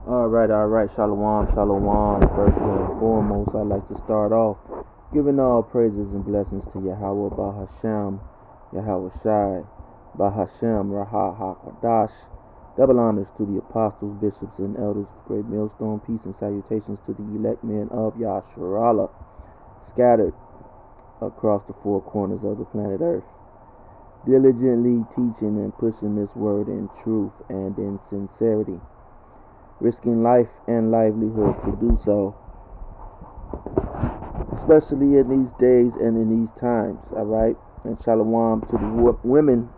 All right, shalom, shalom. First and foremost, I'd like to start off giving all praises and blessings to Yahweh Bahasham, Yahweh Shai, Bahasham, Raha HaKadash. Double honors to the apostles, bishops, and elders of Great Millstone. Peace and salutations to the elect men of Yasharallah, scattered across the four corners of the planet Earth, diligently teaching and pushing this word in truth and in sincerity, risking life and livelihood to do so, especially in these days and in these times. All right, and shalom to the women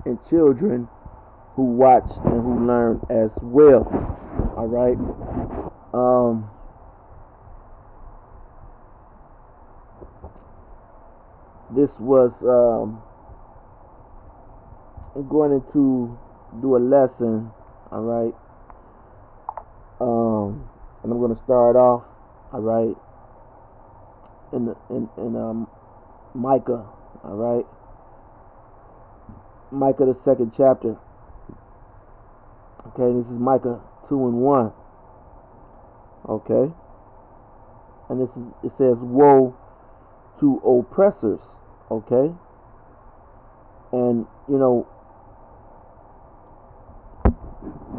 and children who watch and who learn as well. All right. This was I'm going to do a lesson. All right. And I'm going to start off, all right, in Micah, all right, Micah the second chapter. Okay, this is Micah 2:1. Okay, and it says, "Woe to oppressors." Okay, and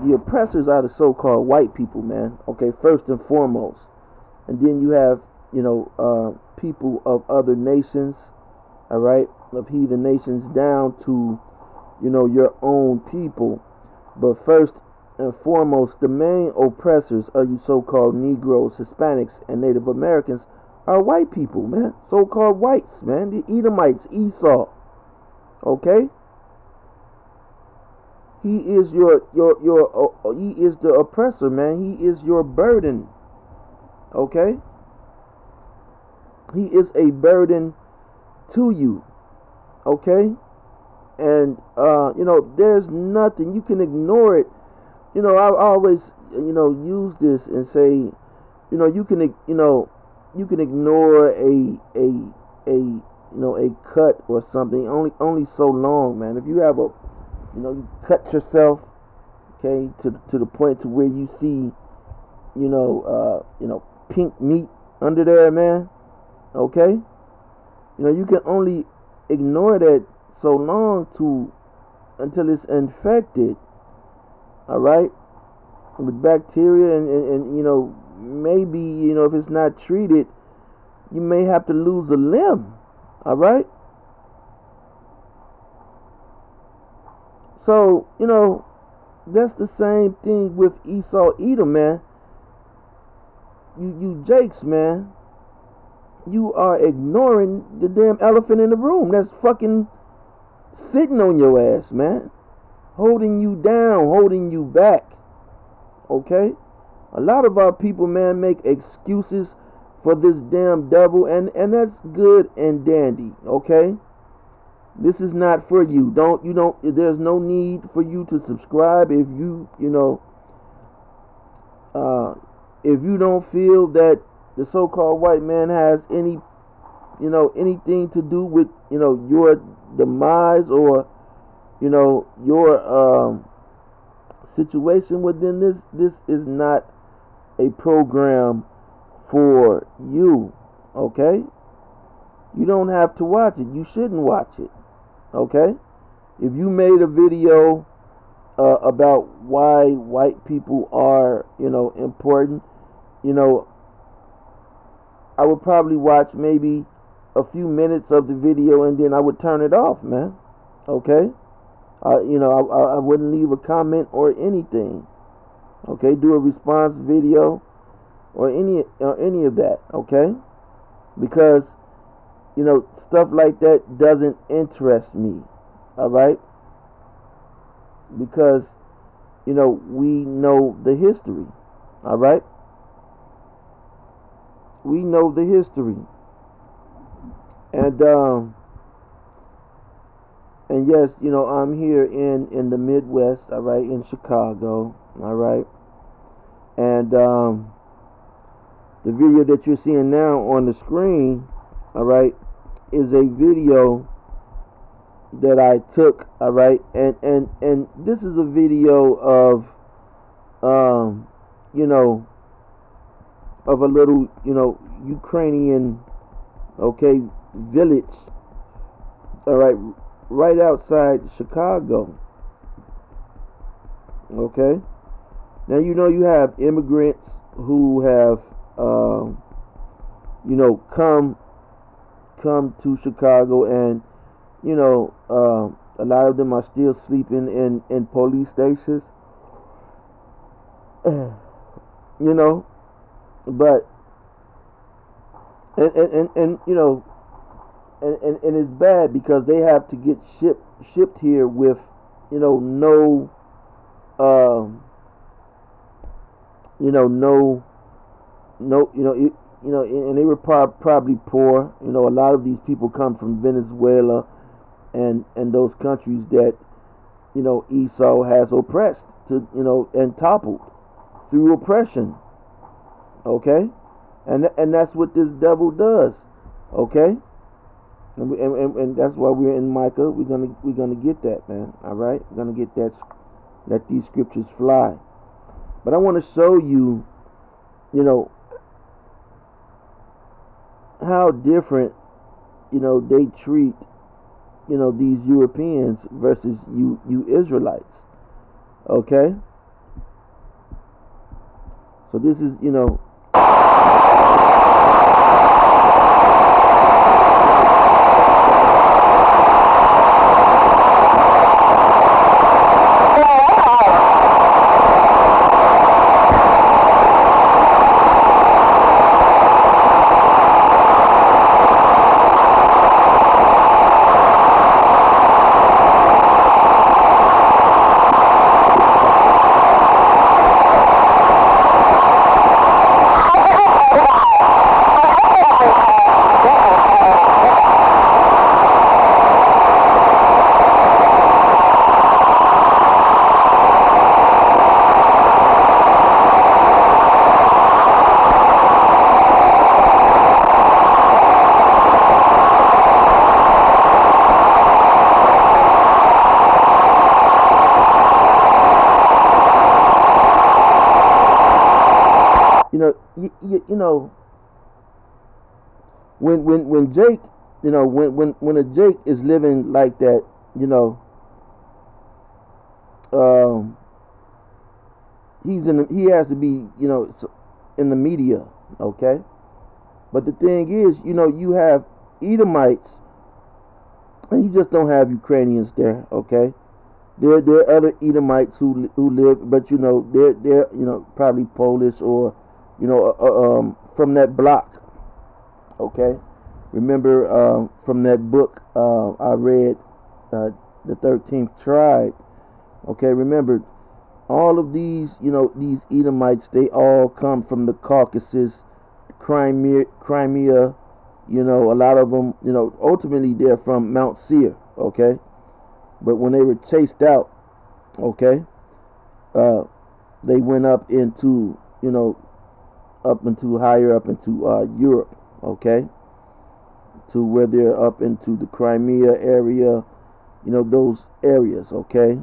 the oppressors are the so-called white people, man. Okay, first and foremost, and then you have people of other nations, all right, of heathen nations down to your own people. But first and foremost, the main oppressors of you so-called Negroes, Hispanics, and Native Americans are white people, man. So-called whites, man. The Edomites, Esau. Okay. He is he is the oppressor, man. He is your burden. Okay? He is a burden to you. Okay? And there's nothing you can ignore it. I always use this and say, you can ignore a cut or something only so long, man. If you have you cut yourself, okay, to the point to where you see, pink meat under there, man. Okay, you can only ignore that so long until it's infected. All right, with bacteria and maybe if it's not treated, you may have to lose a limb. All right. So, that's the same thing with Esau Edom, man. You jakes, man. You are ignoring the damn elephant in the room that's fucking sitting on your ass, man. Holding you down, holding you back. Okay? A lot of our people, man, make excuses for this damn devil, and that's good and dandy, okay? This is not for you. There's no need for you to subscribe if if you don't feel that the so-called white man has anything to do with, your demise or, your situation within this. This is not a program for you, okay? You don't have to watch it. You shouldn't watch it. Okay, if you made a video about why white people are, important, I would probably watch maybe a few minutes of the video and then I would turn it off, man. Okay, I wouldn't leave a comment or anything. Okay, do a response video or any of that. Okay, because stuff like that doesn't interest me. All right? Because, we know the history. All right? We know the history. And yes, I'm here in the Midwest, all right, in Chicago, all right? And the video that you're seeing now on the screen, all right, is a video that I took, all right, and this is a video of you know, of a little, you know, Ukrainian, okay, village, all right, right outside Chicago, okay. Now you know you have immigrants who have, you know, come to Chicago, and you know, a lot of them are still sleeping in police stations, you know, but and you know, and it's bad because they have to get shipped here with, you know, no, um, you know, no, you know, you know, and they were probably poor. You know, a lot of these people come from Venezuela and those countries that, you know, Esau has oppressed, to, you know, and toppled through oppression. Okay, and that's what this devil does. Okay, and that's why we're in Micah. We're gonna get that, man. All right, we're gonna get that. Let these scriptures fly. But I want to show you, you know, how different, you know, they treat, you know, these Europeans versus you Israelites. Okay, so this is, you know, you know, you know, when Jake, you know, when a Jake is living like that, you know, um, he has to be, you know, in the media, okay. But the thing is, you know, you have Edomites, and you just don't have Ukrainians there, okay. There are other Edomites who live, but you know, they're you know, probably Polish, or you know, from that block, okay. Remember, from that book I read, the 13th tribe, okay. Remember, all of these, you know, these Edomites, they all come from the Caucasus, Crimea, you know, a lot of them, you know, ultimately they're from Mount Seir, okay. But when they were chased out, okay, uh, they went up into, you know, higher up into Europe, okay, to where they're up into the Crimea area, you know, those areas, okay.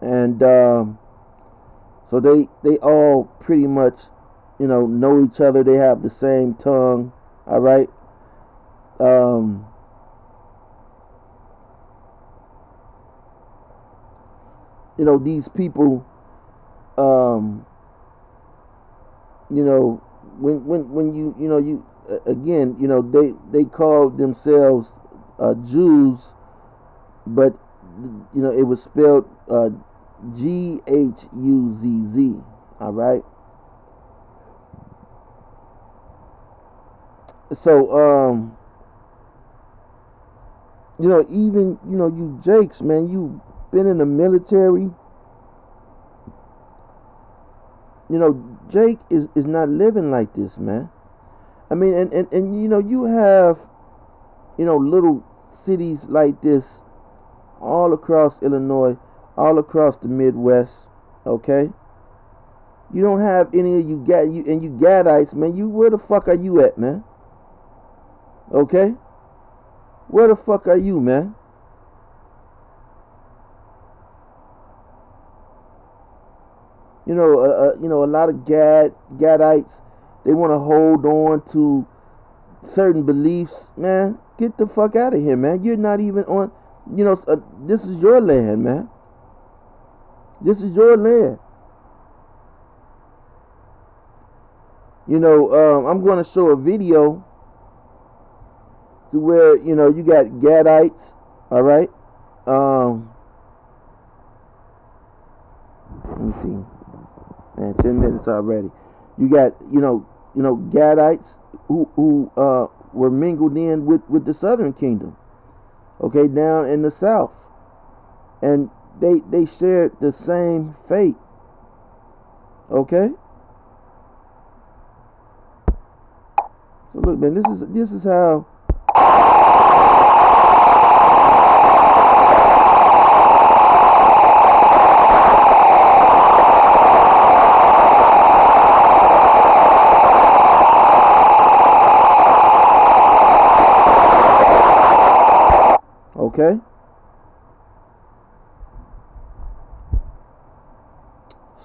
And so they all pretty much, you know each other. They have the same tongue, all right. Um, you know, these people, you know, when you know, you again, you know, they call themselves Jews, but you know, it was spelled Ghuzz, all right. So you know, even, you know, you Jakes, man, you been in the military. You know, Jake is not living like this, man. I mean, and you know, you have, you know, little cities like this all across Illinois, all across the Midwest, okay. You don't have any of you Gadites, man. You, where the fuck are you at, man? Okay, where the fuck are you, man? A lot of Gadites, they want to hold on to certain beliefs, man. Get the fuck out of here, man. You're not even on, this is your land, man. This is your land. I'm going to show a video to where, you got Gadites, all right? Let me see. Man, 10 minutes already. You got, Gadites who were mingled in with the southern kingdom, okay, down in the south. And they shared the same fate, okay? So look, man, this is how. Okay.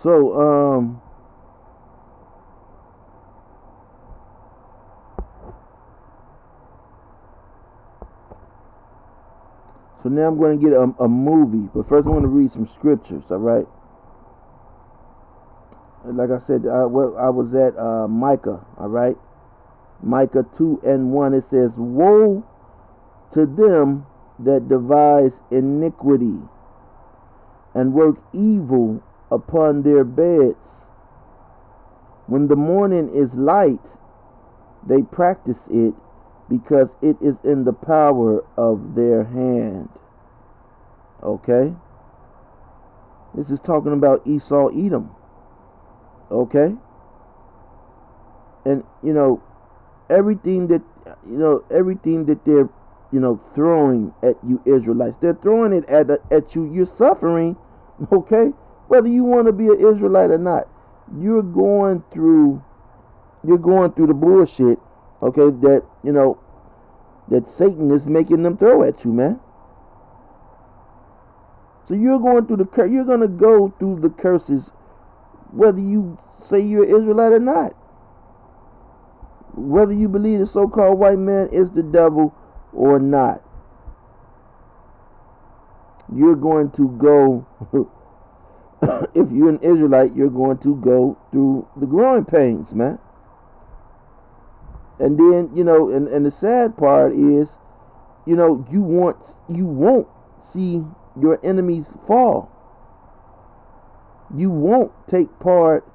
So now I'm going to get a movie, but first I want to read some scriptures, all right? Like I said, I was at Micah, all right? Micah 2:1, it says, "Woe to them that devise iniquity and work evil upon their beds. When the morning is light, they practice it, because it is in the power of their hand." Okay? This is talking about Esau, Edom. Okay? And everything that they're throwing at you Israelites, they're throwing it at you. You're suffering, okay? Whether you want to be an Israelite or not, you're going through the bullshit, okay, that Satan is making them throw at you, man. So you're going to go through the curses whether you say you're an Israelite or not. Whether you believe the so-called white man is the devil or not. You're going to go, if you're an Israelite, you're going to go through the growing pains, man. And then, and the sad part is, you won't see your enemies fall. You won't take part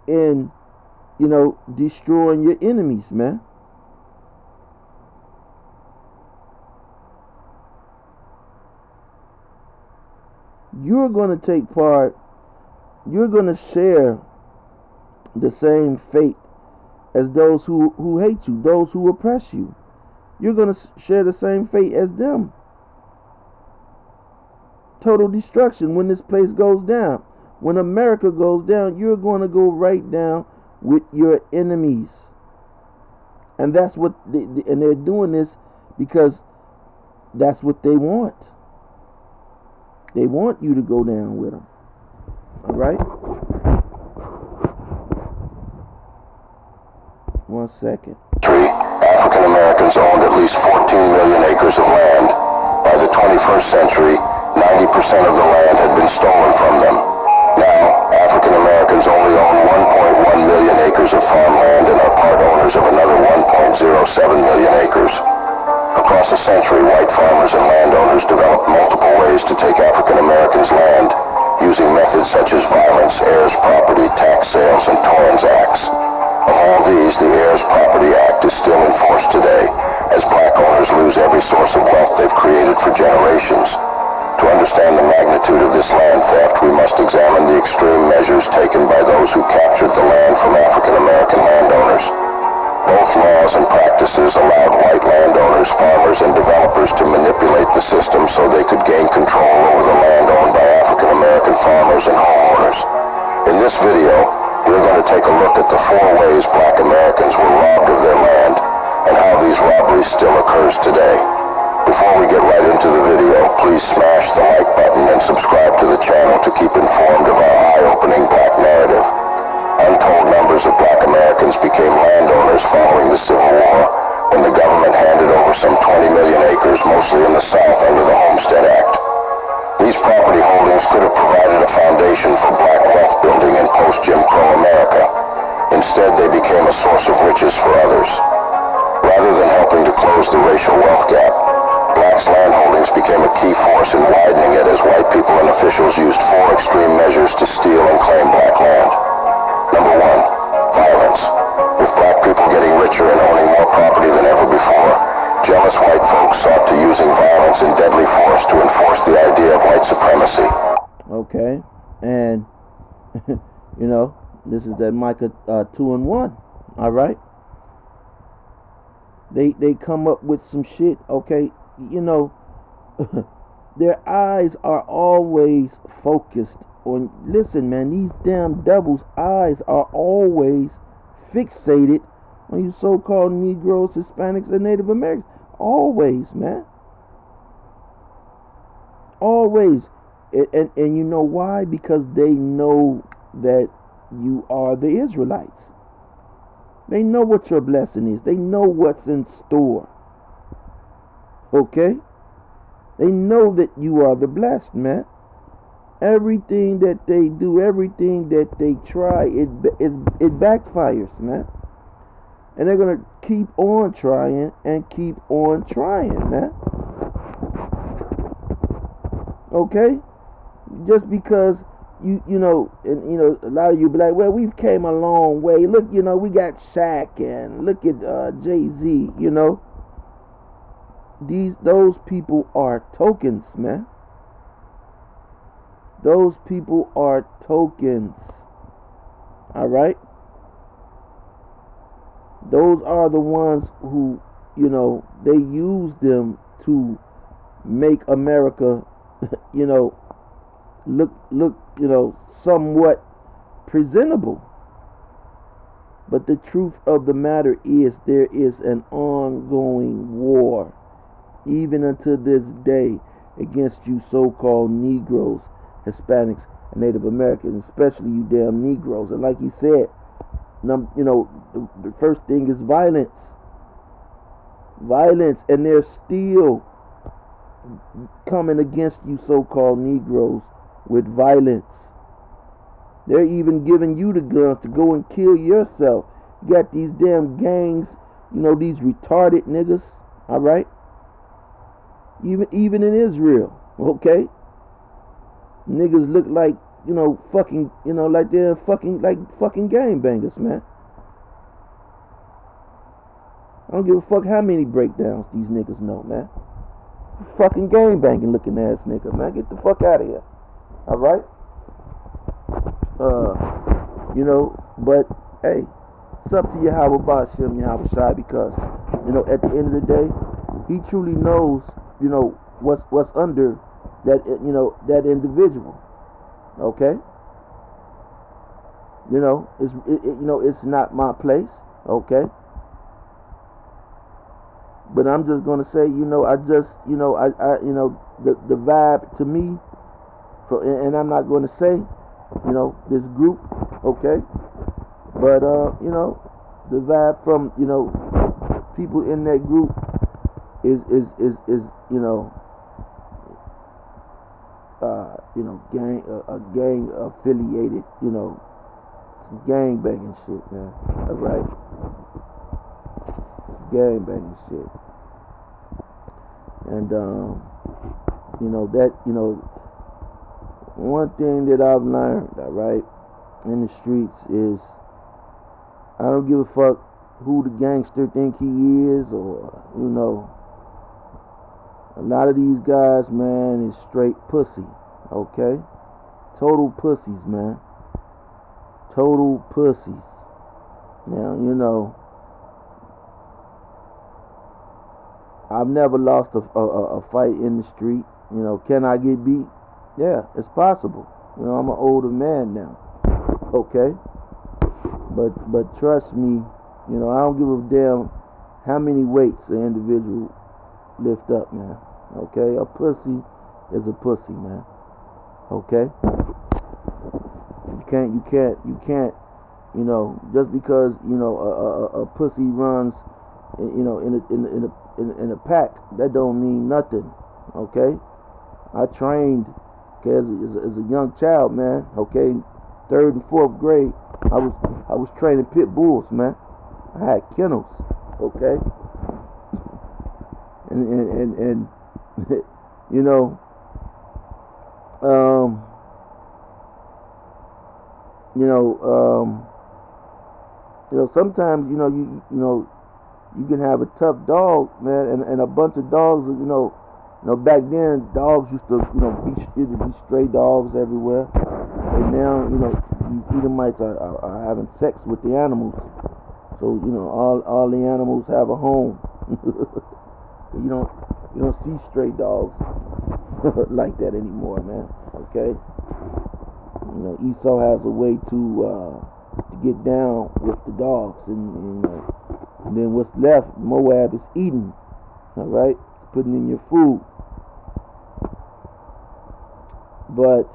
in, destroying your enemies, man. You're going to take part, you're going to share the same fate as those who hate you, those who oppress you. You're going to share the same fate as them. Total destruction when this place goes down. When America goes down, you're going to go right down with your enemies. And that's what and they're doing this because that's what they want. They want you to go down with them. All right? 1 second. African Americans owned at least 14 million acres of land. By the 21st century, 90% of the land had been stolen from them. Now, African Americans only own 1.1 million acres of farmland and are part owners of another 1.07 million acres. Across a century, white farmers and landowners developed multiple ways to take African Americans' land, using methods such as violence, heirs property, tax sales, and Torrens Acts. Of all these, the Heirs Property Act is still in force today, as black owners lose every source of wealth they've created for generations. To understand the magnitude of this land theft, we must examine the extreme measures taken by those who captured the land from African American landowners. Both laws and practices allowed white landowners, farmers, and developers to manipulate the system so they could gain control over the land owned by African American farmers and homeowners. In this video, we're going to take a look at the 4 ways black Americans were robbed of their land and how these robberies still occurs today. Before we get right into the video, please smash the like button and subscribe to the channel to keep informed of our eye-opening black foundation for black wealth building in post-Jim Crow America. Instead, they became a source of riches for others. Rather than helping to close the racial wealth gap, blacks' land holdings became a key force in widening it as white people and officials used four extreme measures to steal and claim black land. Number one, violence. With black people getting richer and owning more property than ever before, jealous white folks sought to using violence and deadly force to enforce the idea of white supremacy. Okay, and you know, this is that Micah 2:1. All right, they come up with some shit. Okay, you know, their eyes are always focused on. Listen, man, these damn devils' eyes are always fixated on you so-called Negroes, Hispanics, and Native Americans. Always, man. Always. And you know why? Because they know that you are the Israelites. They know what your blessing is. They know what's in store. Okay? They know that you are the blessed, man. Everything that they do, everything that they try, it backfires, man. And they're going to keep on trying and keep on trying, man. Okay? Just because you know, and you know, a lot of you be like, well, we've came a long way. Look, you know, we got Shaq and look at Jay-Z, you know. Those people are tokens, man. Those people are tokens. All right? Those are the ones who, you know, they use them to make America, you know, look, you know, somewhat presentable. But the truth of the matter is there is an ongoing war, even unto this day, against you so-called Negroes, Hispanics, and Native Americans, especially you damn Negroes. And like he said, you know, the first thing is violence. Violence, and they're still coming against you so-called Negroes with violence. They're even giving you the guns to go and kill yourself. You got these damn gangs, you know, these retarded niggas, all right? Even in Israel, okay? Niggas look like, you know, fucking, you know, like they're fucking gangbangers, man. I don't give a fuck how many breakdowns these niggas know, man. Fucking gangbanging looking ass nigga, man. Get the fuck out of here. Alright? You know, but hey, it's up to Yahweh Ba'ashem, Yahweh Shai, because, you know, at the end of the day, he truly knows, you know, what's under that, you know, that individual. Okay? You know, you know, it's not my place. Okay? But I'm just gonna say, you know, I you know, you know, the vibe to me, and I'm not gonna say, you know, this group, okay, but you know, the vibe from, you know, people in that group is you know, gang affiliated, you know, some gang banging shit, man. All right. Gang banging shit. And you know, that, you know, one thing that I've learned, all right, in the streets is I don't give a fuck who the gangster think he is, or, you know, a lot of these guys, man, is straight pussy. Okay? Total pussies, man. Total pussies. Now, you know, I've never lost a fight in the street. You know, can I get beat? Yeah, it's possible. You know, I'm an older man now. Okay? But trust me, you know, I don't give a damn how many weights an individual lift up, man. Okay? A pussy is a pussy, man. Okay? You can't, you know, just because, you know, a pussy runs, you know, in a pack, that don't mean nothing. Okay? I trained Okay, as a young child, man. Okay, 3rd and 4th grade, I was training pit bulls, man. I had kennels. Okay, and you know, um, you know, sometimes you can have a tough dog, man, and a bunch of dogs. Back then dogs used to be stray dogs everywhere, and now these Edomites are having sex with the animals. So all the animals have a home. you don't see stray dogs like that anymore, man. Okay, Esau has a way to get down with the dogs, and then what's left, Moab is eating. All right, it's putting in your food. But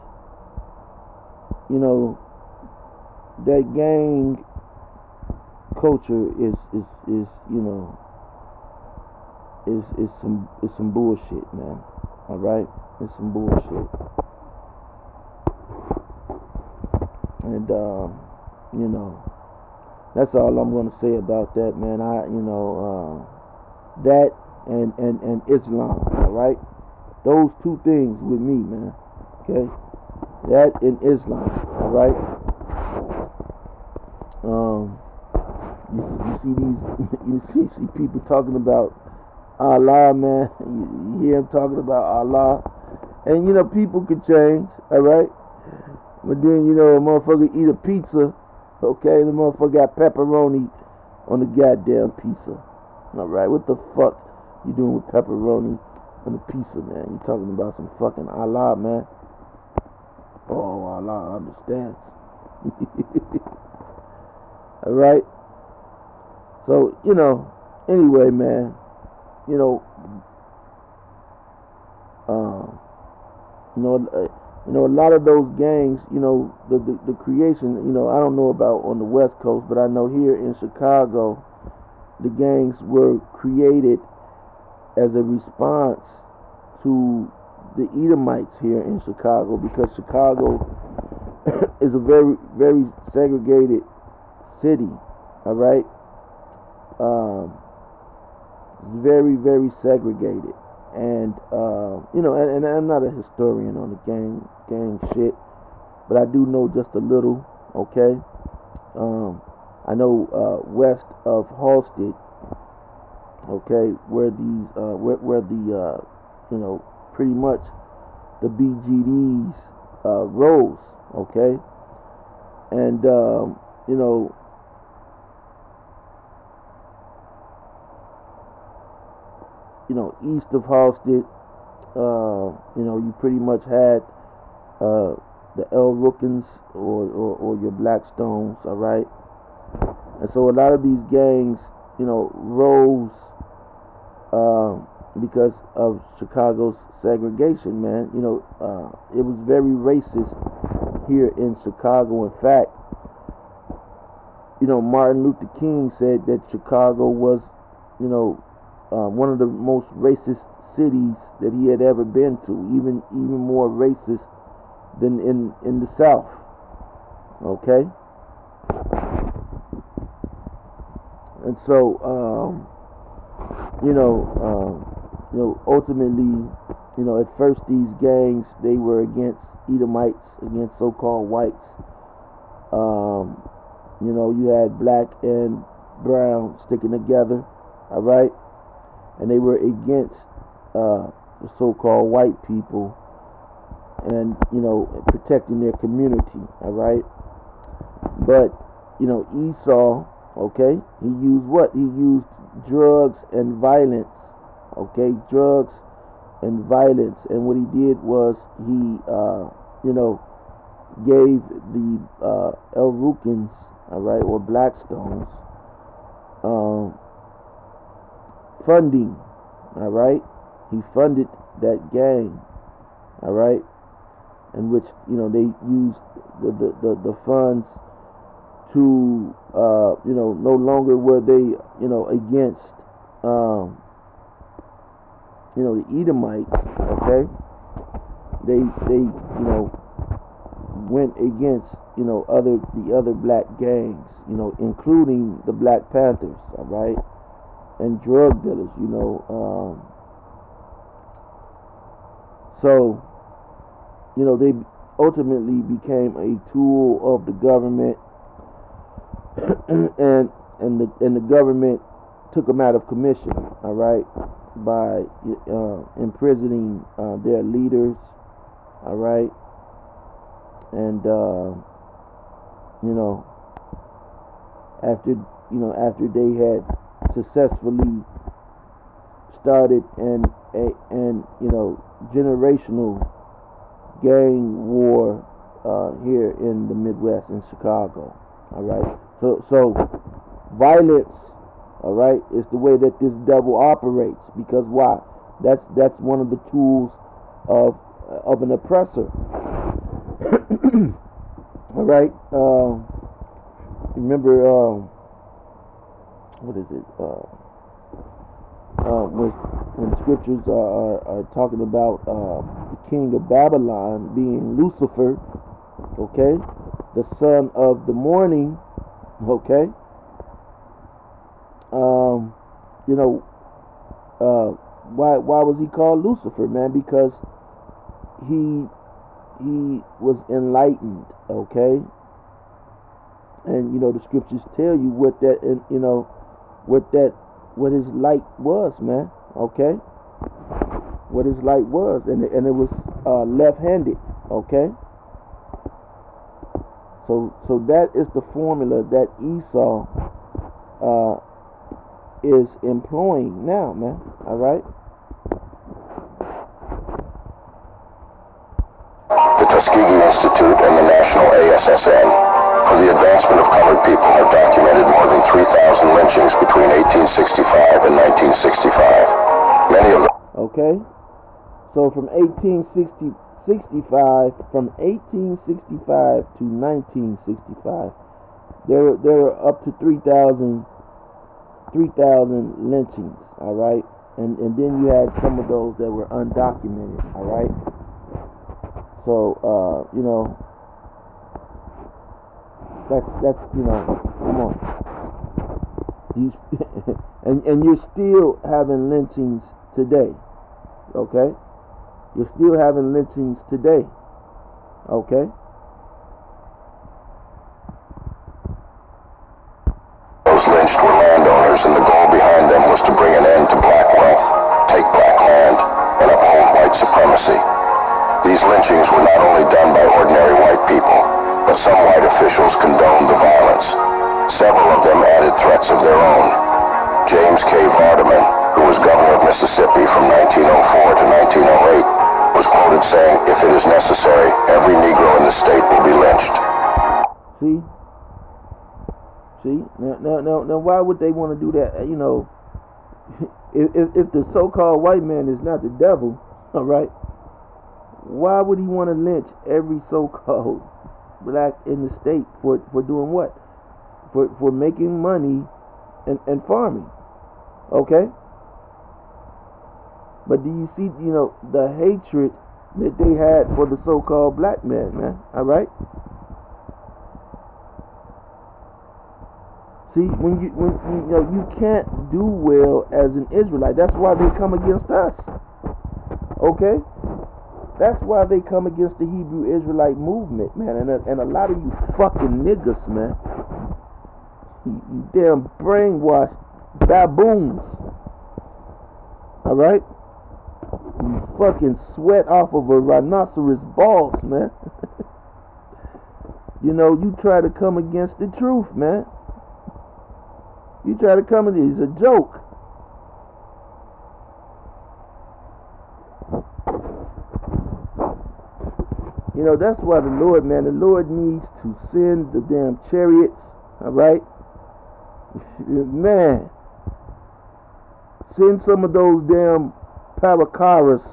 that gang culture is some bullshit, man. All right, it's some bullshit, and that's all I'm gonna say about that, man. That and Islam. All right, those two things with me, man. Okay, that and Islam. All right. You see these you see people talking about Allah, man. You hear them talking about Allah, and people can change. All right, but then a motherfucker eat a pizza. Okay, the motherfucker got pepperoni on the goddamn pizza. All right, what the fuck you doing with pepperoni on the pizza, man? You talking about some fucking Allah, man? Oh, Allah understands. All right. So anyway, man. A lot of those gangs, the creation, I don't know about on the West Coast, but I know here in Chicago, the gangs were created as a response to the Edomites here in Chicago, because Chicago is a very, very segregated city. All right, it's very, very segregated. And and I'm not a historian on the gang shit, but I do know just a little. Okay, I know west of Halsted, okay, where these where the pretty much the BGDs rose. Okay, and east of Halsted, you pretty much had the El Rookins or your Blackstones, all right? And so a lot of these gangs, rose because of Chicago's segregation, man. It was very racist here in Chicago. In fact, Martin Luther King said that Chicago was, one of the most racist cities that he had ever been to, even more racist than in the South. Okay, and so ultimately, at first these gangs, they were against Edomites, against so-called whites. You had black and brown sticking together, all right, and they were against the so-called white people, and protecting their community, all right. But Esau, okay, he used what? He used drugs and violence, okay, drugs and violence. And what he did was he gave the El Rookins, all right, or Blackstones, funding, all right. He funded that gang, all right, in which they used the funds to no longer were they against the Edomites, okay, went against the other black gangs, including the Black Panthers, all right, and drug dealers, so they ultimately became a tool of the government, and the government took them out of commission, all right, by imprisoning their leaders, all right, and after they had successfully started an generational gang war here in the Midwest in Chicago, all right. So violence, all right, is the way that this devil operates, because why? That's one of the tools of an oppressor. All right. Remember, what is it? When the scriptures are talking about the king of Babylon being Lucifer, okay, the son of the morning, okay. Why was he called Lucifer, man? Because he was enlightened, okay, and the scriptures tell you what that, and what his light was, man, okay, what his light was, and it was left-handed, okay. So that is the formula that Esau is employing now, man. All right. The Tuskegee Institute and the National ASSN for the Advancement of Colored People have documented more than 3,000 lynchings between 1865 and 1965. Many of them. Okay. So from 1865 to 1965, there were up to 3,000 lynchings, all right, and then you had some of those that were undocumented, all right. So that's come on, these and you're still having lynchings today, okay. You're still having lynchings today, okay. Those lynched were landowners, and the goal behind them was to bring an end to black wealth, take black land, and uphold white supremacy. These lynchings were not only done by ordinary white people, but some white officials condoned the violence. Several of them added threats of their own. James K. Vardaman, who was governor of Mississippi from 1904 to 1908, was quoted saying, "If it is necessary, every Negro in the state will be lynched." See? Now, why would they want to do that? If the so-called white man is not the devil, all right, why would he want to lynch every so-called black in the state for doing what? For making money and farming, okay? But do you see, the hatred that they had for the so-called black man, all right? See, when you can't do well as an Israelite. That's why they come against us, okay? That's why they come against the Hebrew Israelite movement, man. And a lot of you fucking niggas, man. You damn brainwashed baboons, all right? You fucking sweat off of a rhinoceros balls, man. You try to come against the truth, man. You try to come against it's a joke. That's why the Lord needs to send the damn chariots, all right? Man, send some of those damn paracaras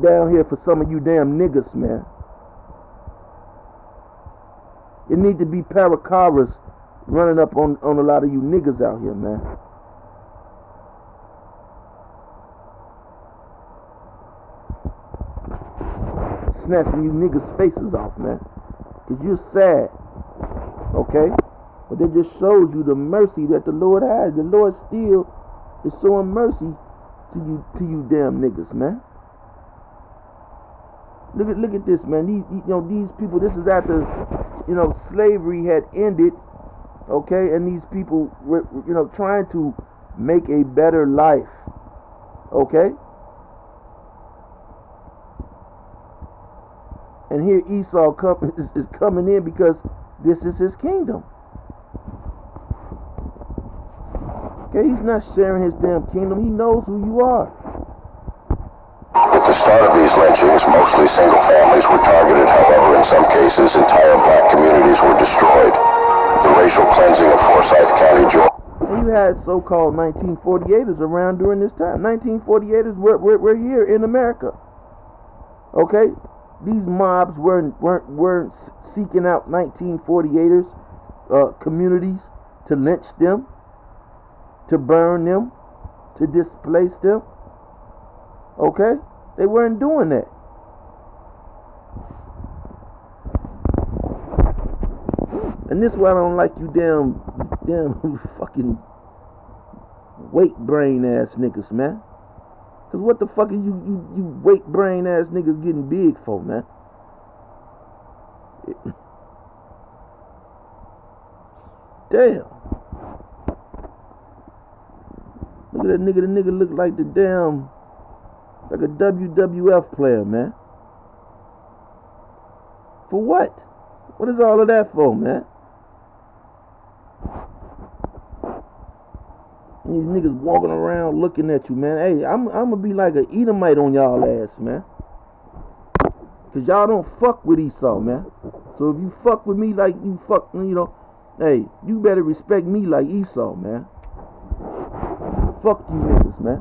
down here for some of you damn niggas, man. It need to be paracaras running up on a lot of you niggas out here, man. snatching you niggas' faces off, man. Because you're sad. Okay? But that just shows you the mercy that the Lord has. The Lord still is showing mercy to you damn niggas, man. Look at this, man. These people, this is after, slavery had ended, okay? And these people were, trying to make a better life, okay? And here Esau is coming in because this is his kingdom. Okay, he's not sharing his damn kingdom. He knows who you are. At the start of these lynchings, mostly single families were targeted. However, in some cases, entire black communities were destroyed. The racial cleansing of Forsyth County, Georgia. And you had so-called 1948ers around during this time. 1948ers were here in America. Okay? These mobs weren't seeking out 1948ers communities to lynch them, to burn them, to displace them. Okay? They weren't doing that. And this is why I don't like you damn fucking weight brain ass niggas, man. Cause what the fuck are you weight brain ass niggas getting big for, man? Damn. Look at that nigga. The nigga look like like a WWF player, man. For what? What is all of that for, man? These niggas walking around looking at you, man. Hey, I'm gonna be like an Edomite on y'all ass, man. Cause y'all don't fuck with Esau, man. So if you fuck with me like you fuck, hey, you better respect me like Esau, man. Fuck you niggas, man.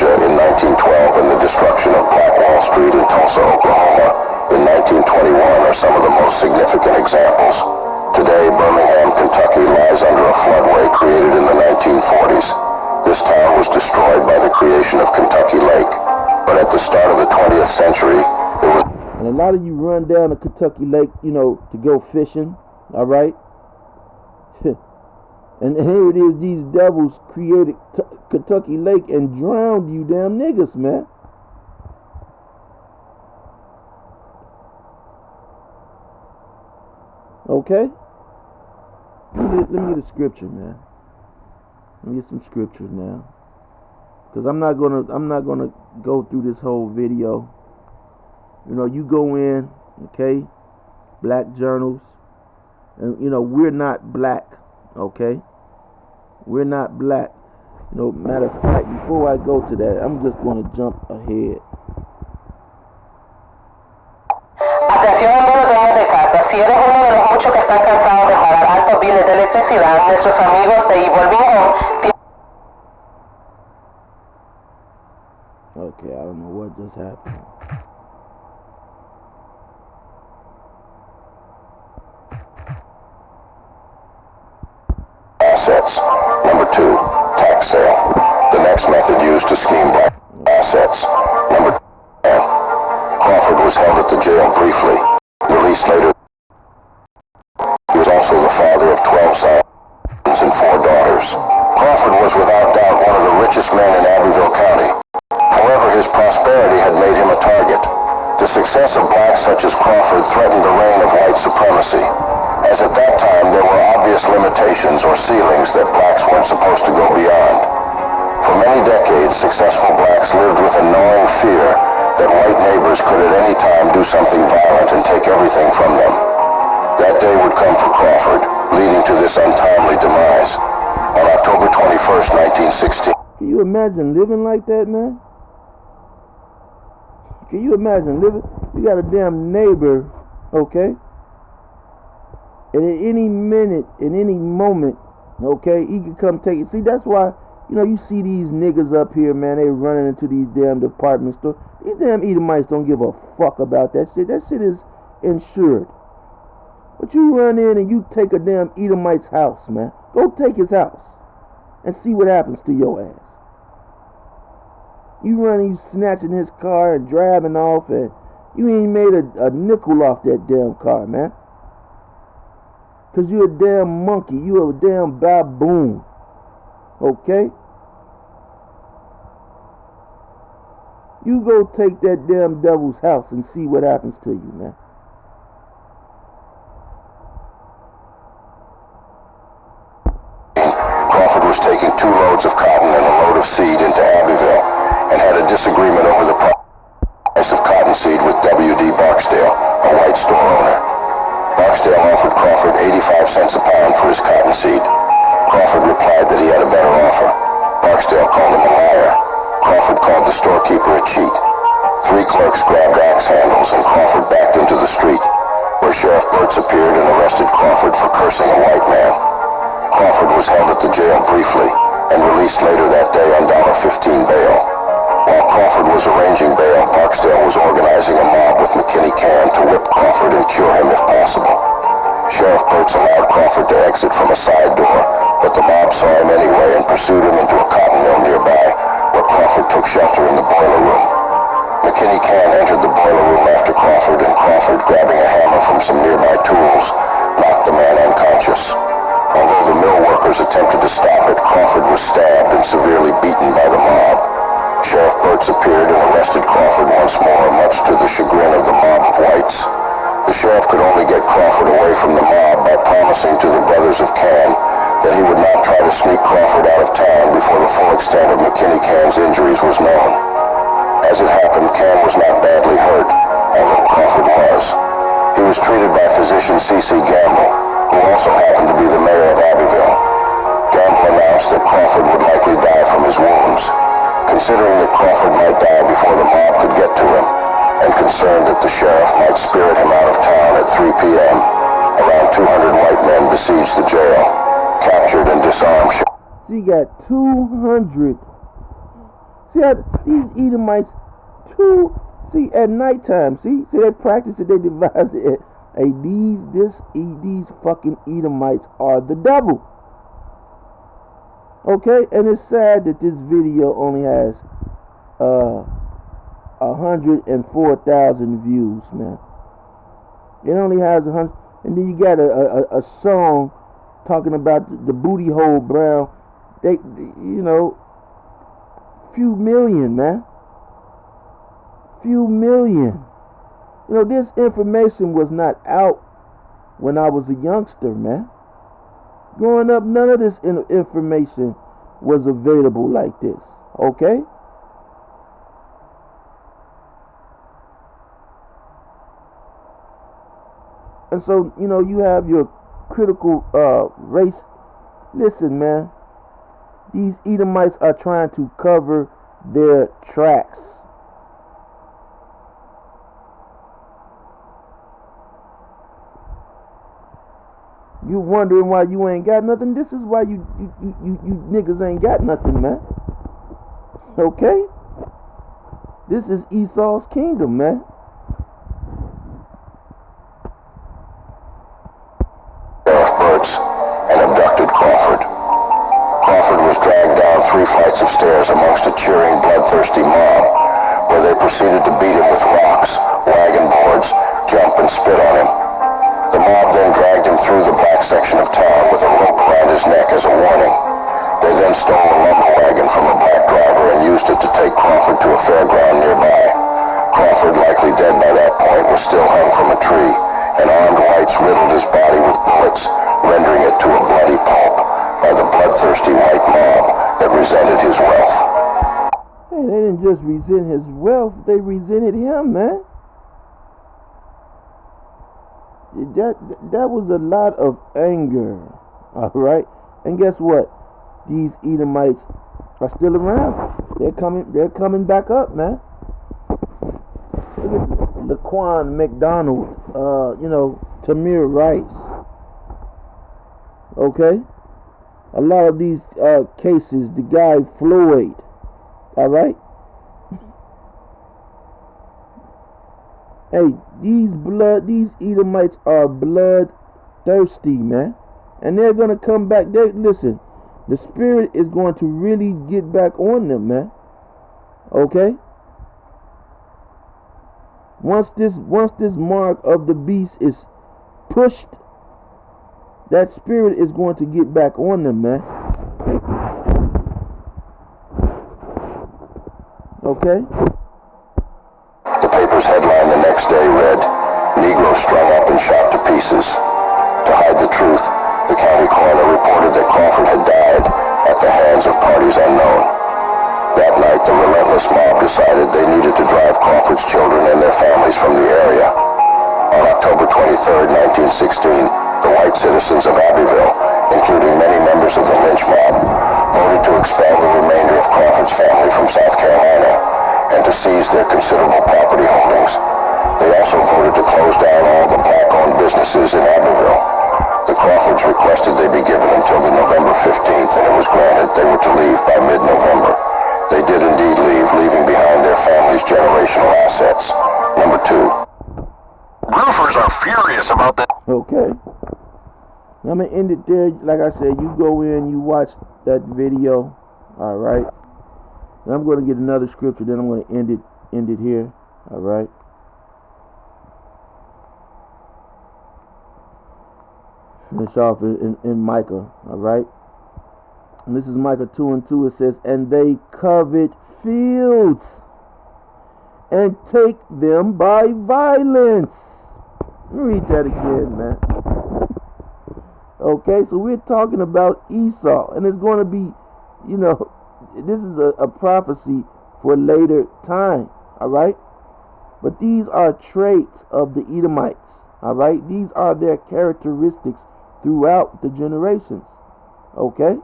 In 1912 and the destruction of Black Wall Street in Tulsa, Oklahoma in 1921 are some of the most significant examples. Today, Birmingham, Kentucky lies under a floodway created in the 1940s. This town was destroyed by the creation of Kentucky Lake, but at the start of the 20th century, it was... And a lot of you run down to Kentucky Lake, to go fishing, all right? And here it is, these devils created Kentucky Lake and drowned you damn niggas, man. Okay? Let me get a scripture, man. Let me get some scriptures now. Cause I'm not gonna go through this whole video. You go in, okay? Black journals. And we're not black. Okay, we're not black. Matter of fact, before I go to that, I'm just going to jump ahead. Atención amigos dueños de casa, si eres uno de los muchos que están cansados de pagar altos biles de electricidad, nuestros amigos de Evolving Home. Okay, I don't know what just happened. Assets. Number 2, tax sale. The next method used to scheme black assets. Number 10. Crawford was held at the jail briefly, released later. He was also the father of 12 sons and 4 daughters. Crawford was without doubt one of the richest men in Abbeville County. However, his prosperity had made him a target. The success of blacks such as Crawford threatened the reign of white supremacy, as at that time there were obvious limitations or ceilings that blacks weren't supposed to go beyond. For many decades, successful blacks lived with a gnawing fear that white neighbors could at any time do something violent and take everything from them. That day would come for Crawford, leading to this untimely demise. On October 21st, 1916. Can you imagine living like that, man? Can you imagine living? You got a damn neighbor, okay? And at any minute, in any moment, okay, he could come take it. See, that's why, you see these niggas up here, man, they running into these damn department stores. These damn Edomites don't give a fuck about that shit. That shit is insured. But you run in and you take a damn Edomite's house, man. Go take his house and see what happens to your ass. You running, you snatching his car and driving off, and you ain't made a nickel off that damn car, man. Because you a damn monkey. You a damn baboon. Okay? You go take that damn devil's house and see what happens to you, man. Crawford was taking 2 loads of cotton and a load of seed into Abbeville and had a disagreement over the price of cottonseed with W.D. Barksdale, a white store owner. Barksdale offered Crawford 85 cents a pound for his cottonseed. Crawford replied that he had a better offer. Barksdale called him a liar. Crawford called the storekeeper a cheat. 3 clerks grabbed axe handles and Crawford backed into the street, where Sheriff Burtz appeared and arrested Crawford for cursing a white man. Crawford was held at the jail briefly and released later that day on $15 bail. While Crawford was arranging bail, Barksdale was organizing a mob with McKinney Can to whip Crawford and cure him if possible. Sheriff Burtz allowed Crawford to exit from a side door, but the mob saw him anyway and pursued him into a cotton mill nearby, where Crawford took shelter in the boiler room. McKinney Can entered the boiler room after Crawford, and Crawford, grabbing a hammer from some nearby tools, knocked the man unconscious. Although the mill workers attempted to stop it, Crawford was stabbed and severely beaten by the mob. Sheriff Burtz appeared and arrested Crawford once more, much to the chagrin of the mob of whites. The sheriff could only get Crawford away from the mob by promising to the brothers of Can that he would not try to sneak Crawford out of town before the full extent of McKinney Can's injuries was known. As it happened, Can was not badly hurt, although Crawford was. He was treated by physician C.C. Gamble, who also happened to be the mayor of Abbeville. Gamble announced that Crawford would likely die from his wounds. Considering that Crawford might die before the mob could get to him, and concerned that the sheriff might spirit him out of town at 3 p.m., around 200 white men besieged the jail, captured and disarmed. She got 200. See, these Edomites, see, at nighttime, see that practice that they devised it. Hey, these fucking Edomites are the devil. Okay, and it's sad that this video only has 104,000 views, man. It only has 100, and then you got a song talking about the booty hole brown. They you know, few million, man. Few million. You know, this information was not out when I was a youngster, man. Growing up, none of this information was available like this, okay? And so, you know, you have your critical race. Listen, man, these Edomites are trying to cover their tracks. You wondering why you ain't got nothing? This is why you niggas ain't got nothing, man. Okay? This is Esau's kingdom, man. Sheriff Burtz and abducted Crawford. Crawford was dragged down 3 flights of stairs amongst a cheering, bloodthirsty mob, where they proceeded to beat him with rocks, wagon boards, jump and spit on him. The mob then dragged him through the black section of town with a rope around his neck as a warning. They then stole a lumber wagon from a black driver and used it to take Crawford to a fairground nearby. Crawford, likely dead by that point, was still hung from a tree, and armed whites riddled his body with bullets, rendering it to a bloody pulp by the bloodthirsty white mob that resented his wealth. Hey, they didn't just resent his wealth, they resented him, man. That was a lot of anger, all right? And guess what? These Edomites are still around. They're coming back up, man. Look at Laquan McDonald, you know, Tamir Rice. Okay? A lot of these cases, the guy Floyd, all right? Hey, these Edomites are bloodthirsty, man. And they're going to come back. Listen, the spirit is going to really get back on them, man. Okay? Once this mark of the beast is pushed, that spirit is going to get back on them, man. Okay? The paper's headline the next day read, "Negro strung up and shot to pieces." To hide the truth, the county coroner reported that Crawford had died at the hands of parties unknown. That night, the relentless mob decided they needed to drive Crawford's children and their families from the area. On October 23, 1916, the white citizens of Abbeville, including many members of the lynch mob, voted to expel the remainder of Crawford's family from South Carolina and to seize their considerable property holdings. They also voted to close down all the black-owned businesses in Abbeville. The Crawfords requested they be given until the November 15th, and it was granted they were to leave by mid-November. They did indeed leave, leaving behind their family's generational assets. Number 2. Roofers are furious about that. Okay. I'm going to end it there. Like I said, you go in, you watch that video. All right. And I'm going to get another scripture, then I'm going to end it here. All right. Finish off in Micah. All right. And this is Micah 2:2. It says, "And they covet fields and take them by violence." Let me read that again, man. Okay, so we're talking about Esau, and it's going to be, this is a prophecy for later time, all right? But these are traits of the Edomites, all right? These are their characteristics throughout the generations, okay?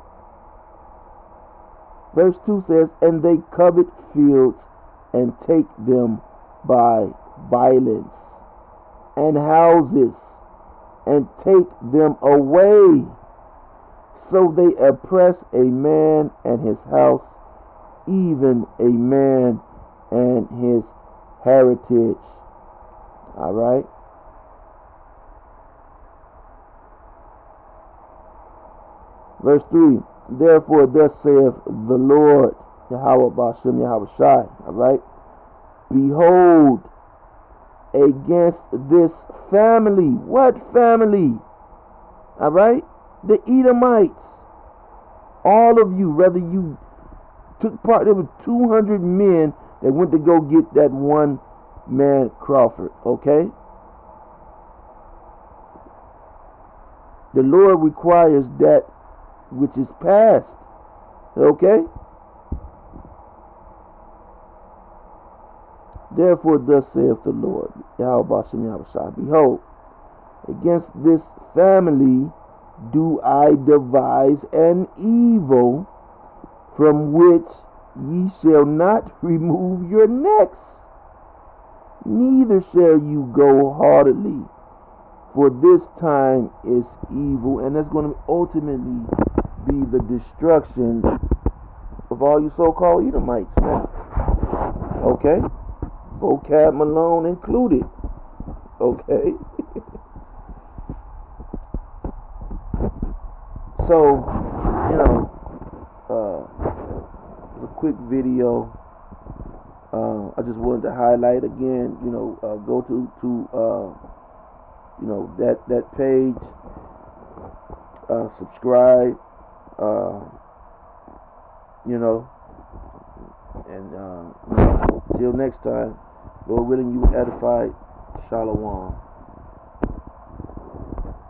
Verse 2 says, "And they covet fields and take them by violence, and houses, and take them away. So they oppress a man and his house, even a man and his heritage." All right. Verse 3, "Therefore thus saith the Lord, Yahweh Bashem Yahweh Shai," all right, "Behold, against this family." What family? All right? The Edomites. All of you, whether you took part, there were 200 men that went to go get that one man Crawford, okay? The Lord requires that which is past, okay? "Therefore thus saith the Lord, Yahweh Bashem Yahweh Shai, Behold, against this family do I devise an evil, from which ye shall not remove your necks, neither shall you go heartily, for this time is evil." And that's going to ultimately be the destruction of all you so-called Edomites, man. Okay? Vocab Malone included. Okay? So, it's a quick video. I just wanted to highlight again, go to that page, subscribe, and till next time, Lord willing, you edified. Shalom.